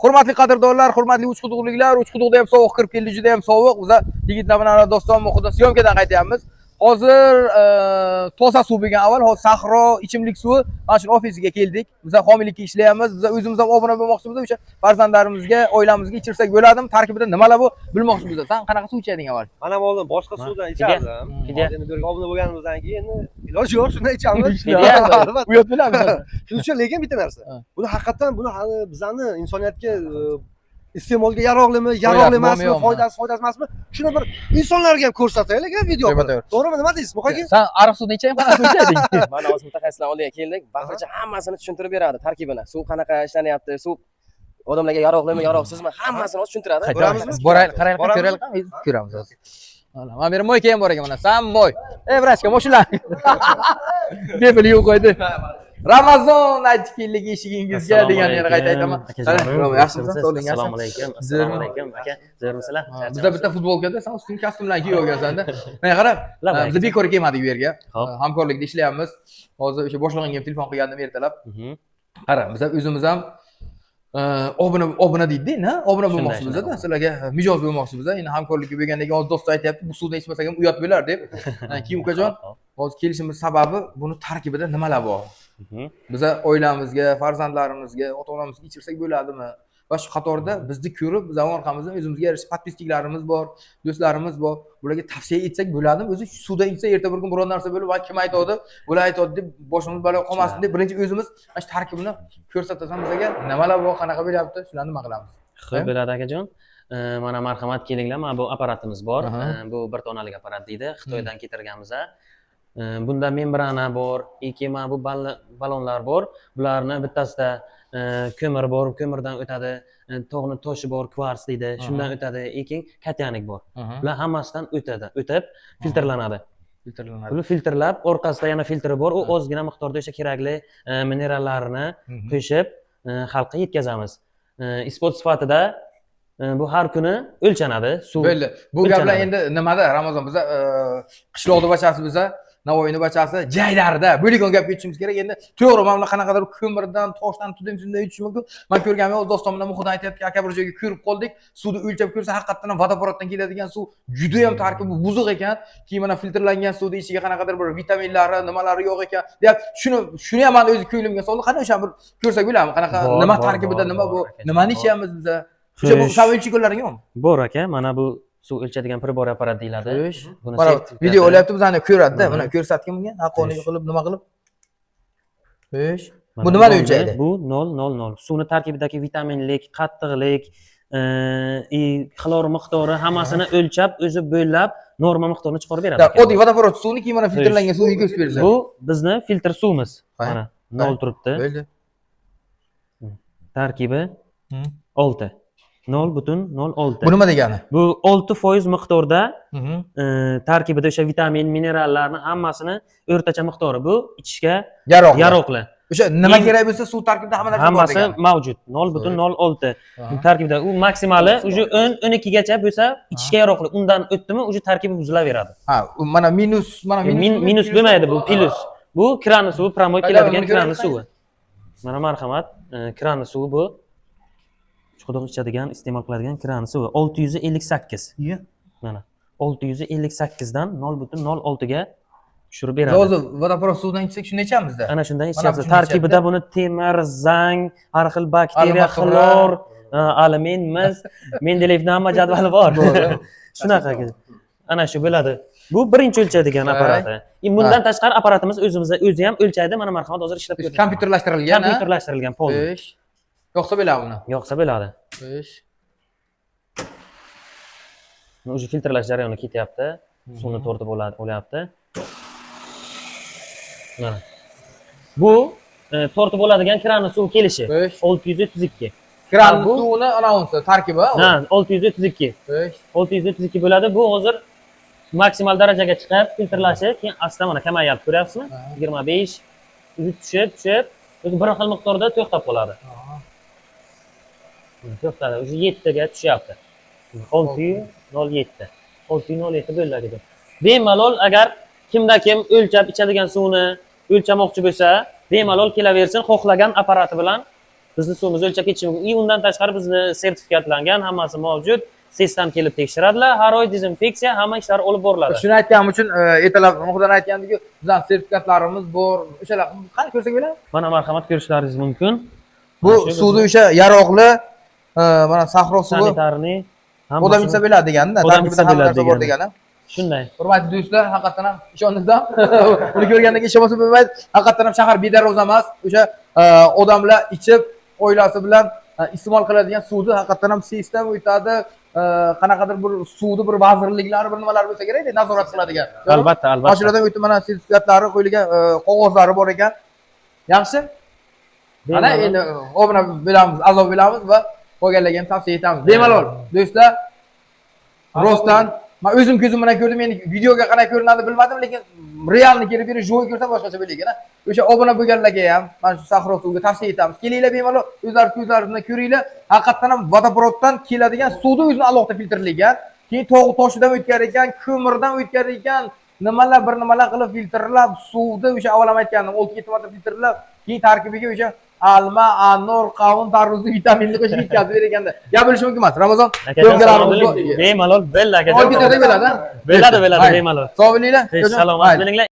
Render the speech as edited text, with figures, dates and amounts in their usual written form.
Hurmatli qadrdonlar, hurmatli uchquduqliklar, uchquduqda ham sovuq kirib keldi, juda ham sovuq. Biz yigitlar bilan doston muhitda syomkadan qaytyapmiz. Hozir toza suv bo'lgan avval, hozir sahro ichimlik suvi mana shu ofisiga keldik. Biz homiylikka ishlayapmiz. Biz o'zimiz ham obuna bo'lmoqchimiz. O'sha farzandlarimizga, oilamizga ichirsak bo'ladimi? Tarkibida nimalar bu bilmoqchimiz. Sen qanaqa suv ichading avval? Mana oldin boshqa suvdan ichardim. Endi bir obuna bo'lganimizdan keyin iloji yo'q, shunday ichamiz. U yot bilamiz. Shuning uchun lekin bitta narsa. Buni haqiqatan buni hali bizani insoniyatga iste'molga yaroqlimi, yaroqli emasmi, foydasi emasmi? Shuni bir insonlarga ham ko'rsataylik video. To'g'rimi? Nima deysiz? Muqaka? Sen ariq suvni ichaymi, qanaqa suv ichading? Mana hozir mutaxassislar oldiga keldik. Baqircha hammasini tushuntirib beradi tarkibini. Suv qanaqa ishlanyapti, suv odamlarga yaroqlimi, yaroqsizmi, hammasini tushuntiradi. Ko'ramizmi? Boraylik, qaraylik, ko'ramiz hozir. Mana bu yerda moyka ham bor ekan, mana sam moy. Vrachka, moshular. Bepul yo'q qo'ydi. Ramazon aytkinlik eshigingizga degan yana qayta aytaman. Yaxshimisiz? Assalomu alaykum. Assalomu alaykum aka. Zo'rmisizlar? Bizda bitta futbolkada sen usting kostyum bilan kiyib olgansan-da. Mana qarab, biz bekor kelmadik bu yerga. Hamkorlikda ishlayapmiz. Hozir o'sha boshlig'ingga ham telefon qilgandim ertalab. Qara, biz o'zimiz ham obuna deydi-da, obuna bo'lmoqchimiz-da. Sizlarga mijoz bo'lmoqchimiz. Endi hamkorlikka bo'lgandan keyin hozir do'stlar aytayapti, bu suvdan ichmasak ham uyat bo'lar deb. Keyin ukajon, hozir kelishimiz sababi buni tarkibida nimalar bor? Biz oilamizga, farzandlarimizga, ota-onamizga ichirsak bo'ladimi? Va shu qatorda bizni ko'rib, biz orqamizdan o'zimizga yarasha podpisklarimiz bor, do'stlarimiz bor. Bularga tavsiya etsak bo'ladimi? O'zi suvda ichsa erta bir kun biror narsa bo'lib, va kim aytadi, bular aytadi deb boshimiz balo qolmasin deb birinchi o'zimiz mana shu tarkibini ko'rsatasan bizga, nimalar bor, qanaqa bo'lyapti, shularni nima qilamiz? Xo'p, bo'ladi akajon. Mana marhamat kelinglar, mana bu apparatimiz bor. Bu bir tonalik apparat deydi. Xitoydan keltirganmiz. Bunda membrana bor, ikki mana bu ballonlar bor. Bularni bittasida ko'mir bor, ko'mirdan o'tadi, tog'ni toshi bor, kvars deydi, shundan o'tadi, keyin katyanik bor. Bular hammasidan o'tib filtrlanadi. Buni filtrlab, orqasida yana filtri bor, u ozgina miqdorda o'sha kerakli minerallarni qo'shib xalqqa yetkazamiz. Isbot sifatida bu har kuni o'lchanadi, suv. Bu gaplar endi nimada Ramazon biza qishloqda bachasi biza Navoiyni bachasi jaylarida bo'ligan gapga yetishimiz kerak. Endi to'g'ri, mana qanaqadir ko'mirdan, toshdan, tudimsimdan yutish mumkin. Men ko'rganman, o'z do'stim bilan muhitdan aytayapti, aka bir joyga ko'rib qoldik. Suvni o'lchab ko'rsa, haqiqatan vodoprovoddan keladigan suv juda ham tarkibi buzuq ekan. Keyin mana filtrlangan suvni ichiga qanaqadir bir vitaminlari, nimalari yo'q ekan. Deb shuni ham men o'zi ko'nglimga soldi. Qani o'sha bir ko'rsak bo'ladimi? Qanaqa nima tarkibida nima bu? Nimani ichyapmiz biz? O'sha bu savolchikunlaring yo'qmi? Bor aka, mana bu suv o'lchadigan pribor apparat deyiladi. Buni video olyapti, bizani ko'radi-da. Buni ko'rsatgin bunga, haqqoniy qilib, nima qilib? Xo'sh. Bu nimani o'lchaydi? Bu 0,00. Suvning tarkibidagi vitaminlik, qattiqlik, xlor miqdori hammasini o'lchab, o'zi bo'ylab norma miqdorini chiqarib beradi. Oddiy vodoprovod suvni keyin mana filtrlangan suvga ko'rsatib beradi. Bu bizni filtr suvimiz. Mana 0 turibdi. Bo'ldi. Tarkibi 6. 0,06. Bu nima degani? Bu 6% miqdorda tarkibida o'sha vitamin, minerallarni hammasini o'rtacha miqdori. Bu ichishga yaroqli. O'sha nima kerak bo'lsa suv tarkibida hamma narsa bor hammasi mavjud. 0,06 tarkibida. U maksimali uje 10-12 gacha bo'lsa ichishga yaroqli. Undan o'tdimi, uje tarkibi buzilaveradi. Ha, mana minus minus bo'lmaydi, bu plus. Bu kranli suvi, promoy keladigan kranli suvi. Mana marhamat, kranli suvi bu. Quduq ichadigan, iste'mol qiladigan kran suvi 658. Mana 658 dan 0,06 ga tushirib beradi. Hozir vodoprovod suvdan ichsak shunday ichamiz-da. Ana shundan ichamiz. Tarkibida buni temir, zang, har xil bakteriya, xlor, alumin, mis, Mendeleyevning hamma jadvali bor. Shunaqa. Ana shu bo'ladi. Bu birinchi o'lchaydigan apparati. Bundan tashqari apparatimiz o'zi ham o'lchaydi. Mana marhamat hozir ishlab ko'rdim. Kompyuterlashtirilgan. Kompyuterlashtirilgan polni. Yo'qsa bo'ladi buni. Yo'qsa bo'ladi. Xo'sh. O'zi filtrlash jarayoni ketyapti. Suvni tortib bo'lyapti. Mana. Bu tortib bo'ladigan kranli suv kelishi 632. Kranli suvni anonsi tarkibi. Ha, 632. Xo'sh. 632 bo'ladi. Bu hozir maksimal darajaga chiqib filtrlashi, keyin asta mana kamayapti, ko'ryapsizmi? 25 tushib, o'zi bir xil miqdorda to'xtab qoladi. To'xtadi, o'zi 7 ga tushyapti. 607. 607 bo'ladi. Bemalol agar kimda kim o'lchab ichadigan suvni o'lchamoqchi bo'lsa, bemalol kelaversin, xohlagan apparati bilan bizni suvimizni o'lchab ketishi mumkin. И undan tashqari bizni sertifikatlangan, hammasi mavjud. SESdan kelib tekshiradilar. Har oy dezinfeksiya, hamma ishlar olib boriladi. Shuni aytganim uchun ertalab Muxtar aytgandek, bizning sertifikatlarimiz bor. O'shalar qani ko'rsak bo'ladi? Mana marhamat ko'rishlaringiz mumkin. Bu suvni o'sha yaroqli, mana sahro suvi sanitarniy odam ichsa bo'ladi deganda, odam ichsa bo'ladi bor degani. Shunday. Hurmatli do'stlar, haqiqatan ham ishondingizda. Uni ko'rgandan keyin ishonmasa bo'lmaydi. Haqiqatan ham shahar bedaroz emas. O'sha odamlar ichib, oilasi bilan iste'mol qiladigan suvni haqiqatan ham SESdan o'tadi. Qanaqadir bir suvni bir vazirliklari bir nimalar bo'lsa kerak-da, nazorat qiladigan. Albatta, albatta. Mashinadan o'tib mana sertifikatlari qo'yilgan, qog'ozlari bor ekan. Yaxshi? Mana endi obuna bilamiz, a'zo bilamiz va qolganlarga ham tavsiya etamiz. Bemalol do'stlar, rostdan men o'zim ko'zim bilan ko'rdim. Endi videoga qanday ko'rinadi bilmadim, lekin realni kelib beri joy ko'rsa boshqacha bo'laydi. O'sha obuna bo'lganlarga ham mana shu sahro suviga tavsiya etamiz. Kelinglar bemalol, o'zlaringiz ko'zlaringiz bilan ko'ringlar. Haqiqatan ham vodoprovoddan keladigan suvni o'zini alohida filtrlagan, keyin tog' toshidan o'tkar ekan, ko'mirdan o'tkar ekan, nimalar bir nimalar qilib filtrlab, suvni o'sha avval ham aytgandim, 6-7 marta filtrlab, keyin tarkibiga o'sha alma, anor, qavun, tarvuzli vitaminli qo'shib yetkazib berganda. Gap bo'lishi mumkin emas. Ramazon bemalol bella akajon. Olib ketadi bo'ladi. Bo'ladi, bemalol. Sog' bo'linglar. Salomat bo'linglar.